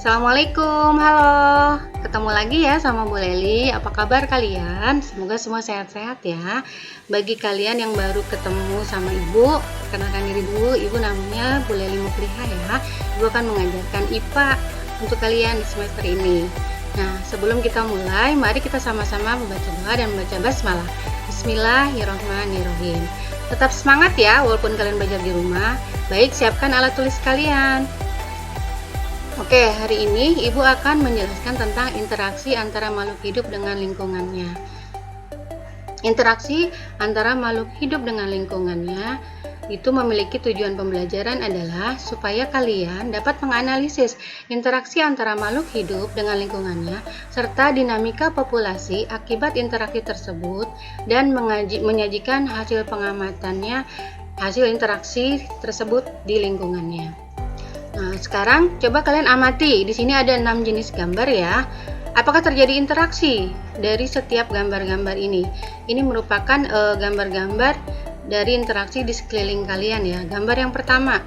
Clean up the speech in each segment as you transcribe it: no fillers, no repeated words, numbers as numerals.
Assalamualaikum, halo. Ketemu lagi ya sama Bu Leli. Apa kabar kalian? Semoga semua sehat-sehat ya. Bagi kalian yang baru ketemu sama Ibu, kenalkan diri dulu. Ibu namanya Bu Leli Mukliha ya. Ibu akan mengajarkan IPA untuk kalian di semester ini. Nah, sebelum kita mulai, mari kita sama-sama membaca doa dan membaca basmalah. Bismillahirrahmanirrahim. Tetap semangat ya, walaupun kalian belajar di rumah. Baik, siapkan alat tulis kalian. Oke, hari ini Ibu akan menjelaskan tentang interaksi antara makhluk hidup dengan lingkungannya. Interaksi antara makhluk hidup dengan lingkungannya itu memiliki tujuan pembelajaran adalah supaya kalian dapat menganalisis interaksi antara makhluk hidup dengan lingkungannya serta dinamika populasi akibat interaksi tersebut dan menyajikan hasil pengamatannya, hasil interaksi tersebut di lingkungannya. Nah, sekarang coba kalian amati. Di sini ada 6 jenis gambar ya. Apakah terjadi interaksi dari setiap gambar-gambar ini? Ini merupakan gambar-gambar dari interaksi di sekeliling kalian ya. Gambar yang pertama,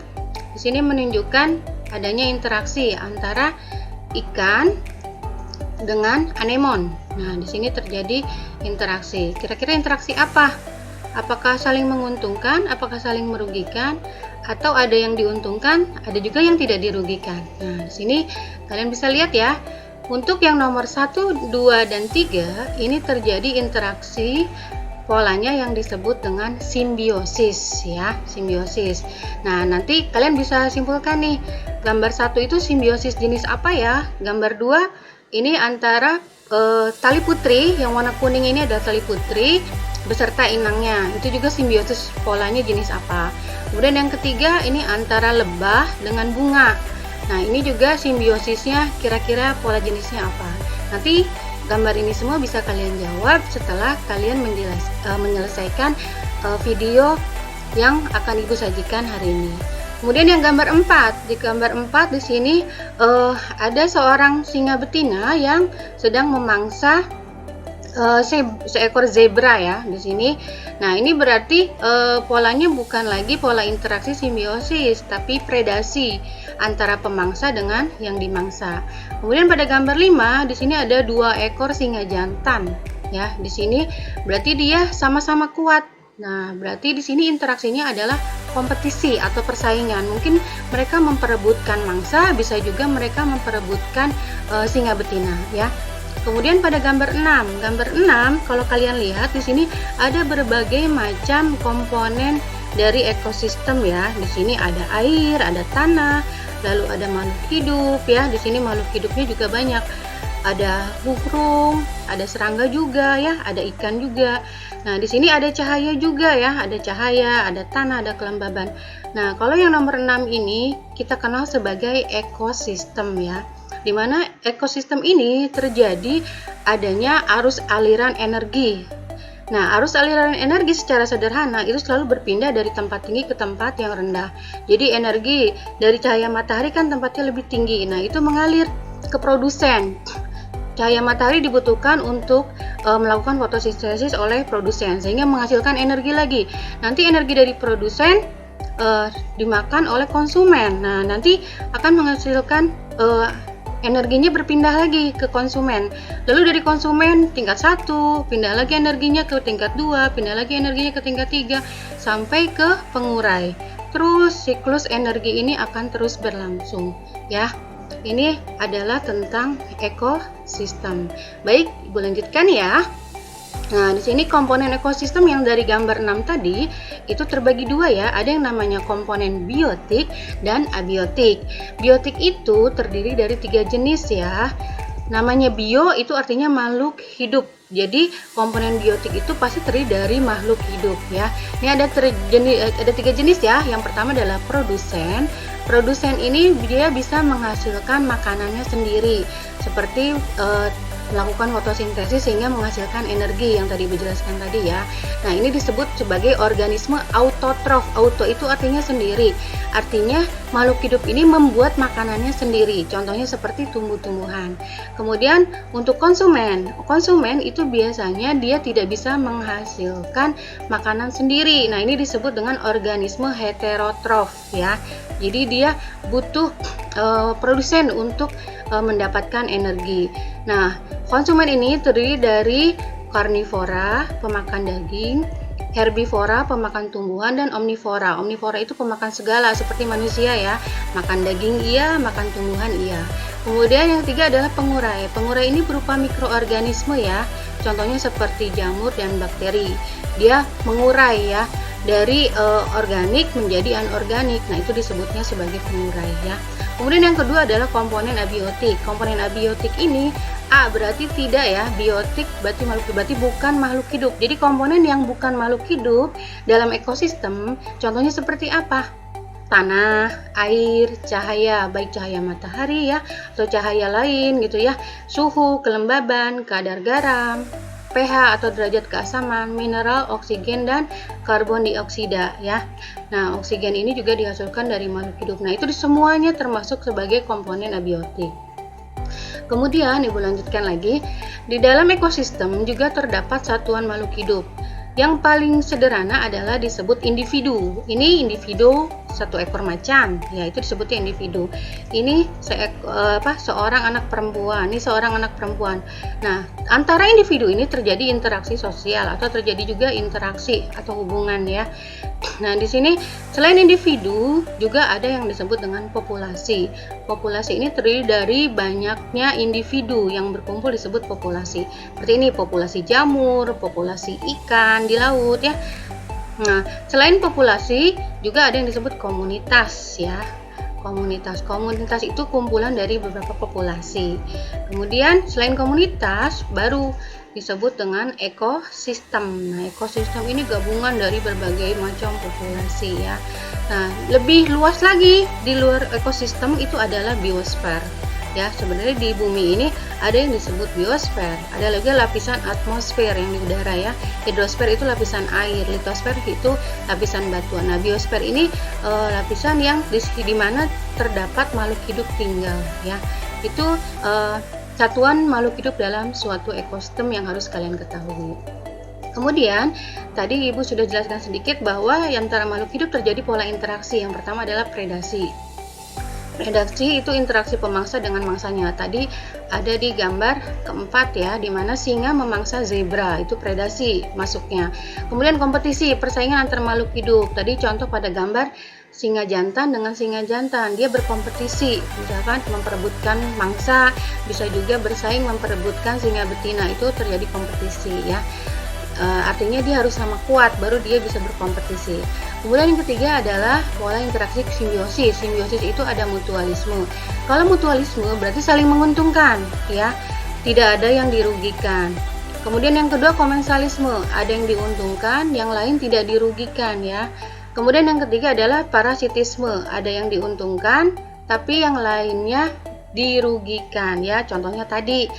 di sini menunjukkan adanya interaksi antara ikan dengan anemon. Nah, di sini terjadi interaksi. Kira-kira interaksi apa? Apakah saling menguntungkan? Apakah saling merugikan? Atau ada yang diuntungkan, ada juga yang tidak dirugikan. Nah, di sini kalian bisa lihat ya. Untuk yang nomor 1, 2, dan 3 ini terjadi interaksi polanya yang disebut dengan simbiosis ya, simbiosis. Nah, nanti kalian bisa simpulkan nih, gambar 1 itu simbiosis jenis apa ya? Gambar 2 ini antara tali putri, yang warna kuning ini adalah tali putri beserta inangnya. Itu juga simbiosis polanya jenis apa? Kemudian yang ketiga ini antara lebah dengan bunga. Nah, ini juga simbiosisnya kira-kira pola jenisnya apa? Nanti gambar ini semua bisa kalian jawab setelah kalian menyelesaikan video yang akan Ibu sajikan hari ini. Kemudian yang gambar 4, di gambar 4 di sini ada seorang singa betina yang sedang memangsa seekor zebra ya di sini. Nah, ini berarti polanya bukan lagi pola interaksi simbiosis, tapi predasi antara pemangsa dengan yang dimangsa. Kemudian pada gambar 5 di sini ada 2 ekor singa jantan ya. Di sini berarti dia sama-sama kuat. Nah, berarti di sini interaksinya adalah kompetisi atau persaingan. Mungkin mereka memperebutkan mangsa, bisa juga mereka memperebutkan singa betina ya. Kemudian pada gambar 6 kalau kalian lihat di sini ada berbagai macam komponen dari ekosistem ya. Di sini ada air, ada tanah, lalu ada makhluk hidup ya. Di sini makhluk hidupnya juga banyak. Ada burung, ada serangga juga ya, ada ikan juga. Nah, di sini ada cahaya juga ya, ada cahaya, ada tanah, ada kelembaban. Nah, kalau yang nomor 6 ini kita kenal sebagai ekosistem ya. Di mana ekosistem ini terjadi adanya arus aliran energi. Nah, arus aliran energi secara sederhana itu selalu berpindah dari tempat tinggi ke tempat yang rendah. Jadi energi dari cahaya matahari kan tempatnya lebih tinggi. Nah, itu mengalir ke produsen. Cahaya matahari dibutuhkan untuk melakukan fotosintesis oleh produsen sehingga menghasilkan energi lagi. Nanti energi dari produsen dimakan oleh konsumen. Nah, nanti akan menghasilkan energinya berpindah lagi ke konsumen. Lalu dari konsumen tingkat 1, pindah lagi energinya ke tingkat 2, pindah lagi energinya ke tingkat 3, sampai ke pengurai. Terus siklus energi ini akan terus berlangsung ya. Ini adalah tentang ekosistem. Baik, Ibu lanjutkan ya. Nah, di sini komponen ekosistem yang dari gambar 6 tadi itu terbagi 2 ya. Ada yang namanya komponen biotik dan abiotik. Biotik itu terdiri dari 3 jenis ya. Namanya bio itu artinya makhluk hidup. Jadi komponen biotik itu pasti terdiri dari makhluk hidup ya. Ini ada 3 jenis ya. Yang pertama adalah produsen. Produsen ini dia bisa menghasilkan makanannya sendiri seperti melakukan fotosintesis sehingga menghasilkan energi yang tadi dijelaskan tadi ya. Nah, ini disebut sebagai organisme autotrof. Auto itu artinya sendiri. Artinya makhluk hidup ini membuat makanannya sendiri. Contohnya seperti tumbuh-tumbuhan. Kemudian untuk konsumen itu biasanya dia tidak bisa menghasilkan makanan sendiri. Nah, ini disebut dengan organisme heterotrof ya. Jadi dia butuh produsen untuk mendapatkan energi. Nah, konsumen ini terdiri dari karnivora, pemakan daging, herbivora, pemakan tumbuhan, dan omnivora. Omnivora itu pemakan segala seperti manusia ya. Makan daging iya, makan tumbuhan iya. Kemudian yang ketiga adalah pengurai. Pengurai ini berupa mikroorganisme ya. Contohnya seperti jamur dan bakteri. Dia mengurai ya dari organik menjadi anorganik. Nah, itu disebutnya sebagai pengurai ya. Kemudian yang kedua adalah komponen abiotik. Komponen abiotik ini berarti tidak ya, biotik berarti bukan makhluk hidup. Jadi komponen yang bukan makhluk hidup dalam ekosistem, contohnya seperti apa? Tanah, air, cahaya, baik cahaya matahari ya, atau cahaya lain gitu ya, suhu, kelembaban, kadar garam, pH atau derajat keasaman, mineral, oksigen, dan karbon dioksida ya. Nah, oksigen ini juga dihasilkan dari makhluk hidup. Nah, itu semuanya termasuk sebagai komponen abiotik. Kemudian Ibu lanjutkan lagi, di dalam ekosistem juga terdapat satuan makhluk hidup. Yang paling sederhana adalah disebut individu. Ini individu satu ekor macan, ya itu disebutnya individu. Ini seorang anak perempuan. Ini seorang anak perempuan. Nah, antara individu ini terjadi interaksi sosial atau terjadi juga interaksi atau hubungan ya. Nah, di sini selain individu juga ada yang disebut dengan populasi. Populasi ini terdiri dari banyaknya individu yang berkumpul disebut populasi. Seperti ini populasi jamur, populasi ikan di laut ya. Nah, selain populasi juga ada yang disebut komunitas ya. Komunitas itu kumpulan dari beberapa populasi. Kemudian selain komunitas baru disebut dengan ekosistem. Nah, ekosistem ini gabungan dari berbagai macam populasi ya. Nah, lebih luas lagi di luar ekosistem itu adalah biosfer. Ya, sebenarnya di bumi ini ada yang disebut biosfer, ada lagi lapisan atmosfer yang di udara ya. Hidrosfer itu lapisan air, litosfer itu lapisan batuan. Nah, biosfer ini lapisan yang di mana terdapat makhluk hidup tinggal ya. Itu satuan makhluk hidup dalam suatu ekosistem yang harus kalian ketahui. Kemudian, tadi Ibu sudah jelaskan sedikit bahwa antara makhluk hidup terjadi pola interaksi. Yang pertama adalah predasi. Predasi itu interaksi pemangsa dengan mangsanya. Tadi ada di gambar keempat ya, di mana singa memangsa zebra, itu predasi masuknya. Kemudian kompetisi, persaingan antar makhluk hidup. Tadi contoh pada gambar singa jantan dengan singa jantan, dia berkompetisi, misalkan memperebutkan mangsa, bisa juga bersaing memperebutkan singa betina, itu terjadi kompetisi ya. Artinya dia harus sama kuat baru dia bisa berkompetisi. Kemudian yang ketiga adalah pola interaksi simbiosis. Simbiosis itu ada mutualisme. Kalau mutualisme berarti saling menguntungkan ya, tidak ada yang dirugikan. Kemudian yang kedua komensalisme, ada yang diuntungkan, yang lain tidak dirugikan ya. Kemudian yang ketiga adalah parasitisme, ada yang diuntungkan tapi yang lainnya dirugikan ya. Contohnya tadi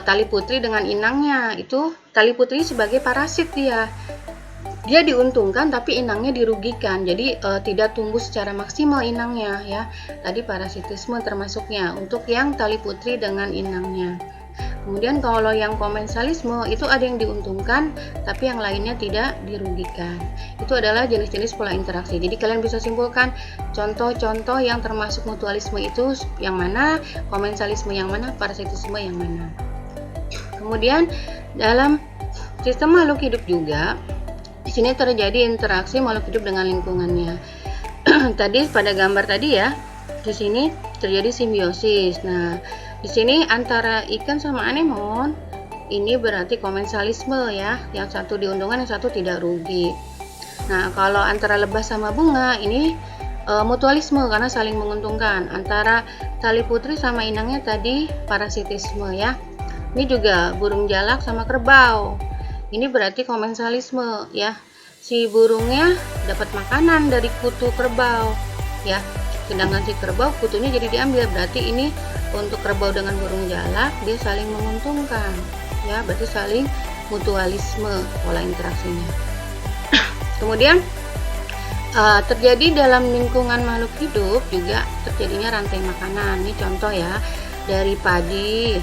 tali putri dengan inangnya, itu tali putri sebagai parasit dia diuntungkan tapi inangnya dirugikan, jadi tidak tumbuh secara maksimal inangnya ya. Tadi parasitisme termasuknya untuk yang tali putri dengan inangnya. Kemudian kalau yang komensalisme itu ada yang diuntungkan tapi yang lainnya tidak dirugikan. Itu adalah jenis-jenis pola interaksi. Jadi kalian bisa simpulkan contoh-contoh yang termasuk mutualisme itu yang mana, komensalisme yang mana, parasitisme yang mana. Kemudian dalam sistem makhluk hidup juga di sini terjadi interaksi makhluk hidup dengan lingkungannya. Tadi pada gambar tadi ya, di sini terjadi simbiosis. Nah, di sini antara ikan sama anemon ini berarti komensalisme ya, yang satu diuntungkan, yang satu tidak rugi. Nah, kalau antara lebah sama bunga ini mutualisme karena saling menguntungkan. Antara tali putri sama inangnya tadi parasitisme ya. Ini juga burung jalak sama kerbau. Ini berarti komensalisme ya. Si burungnya dapat makanan dari kutu kerbau ya. Sedangkan si kerbau kutunya jadi diambil, berarti ini untuk kerbau dengan burung jalak dia saling menguntungkan, ya, berarti saling mutualisme pola interaksinya. Kemudian terjadi dalam lingkungan makhluk hidup juga terjadinya rantai makanan. Ini contoh ya, dari padi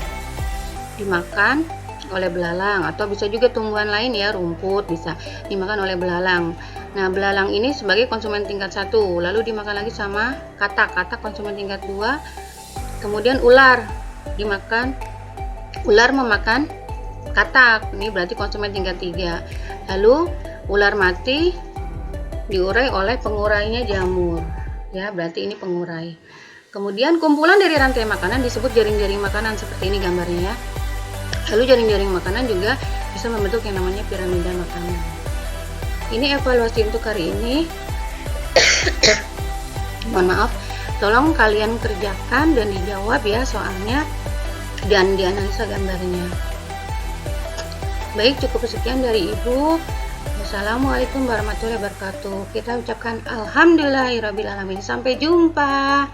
dimakan oleh belalang, atau bisa juga tumbuhan lain ya, rumput bisa dimakan oleh belalang. Nah, belalang ini sebagai konsumen tingkat 1, lalu dimakan lagi sama katak konsumen tingkat 2, kemudian ular memakan katak, ini berarti konsumen tingkat 3. Lalu ular mati diurai oleh pengurainya jamur, ya, berarti ini pengurai. Kemudian kumpulan dari rantai makanan disebut jaring-jaring makanan, seperti ini gambarnya ya. Lalu jaring-jaring makanan juga bisa membentuk yang namanya piramida makanan. Ini evaluasi untuk hari ini. Mohon maaf, tolong kalian kerjakan dan dijawab ya soalnya, dan dianalisa gambarnya. Baik, cukup sekian dari Ibu. Wassalamualaikum warahmatullahi wabarakatuh. Kita ucapkan alhamdulillahirabbil alamin. Sampai jumpa.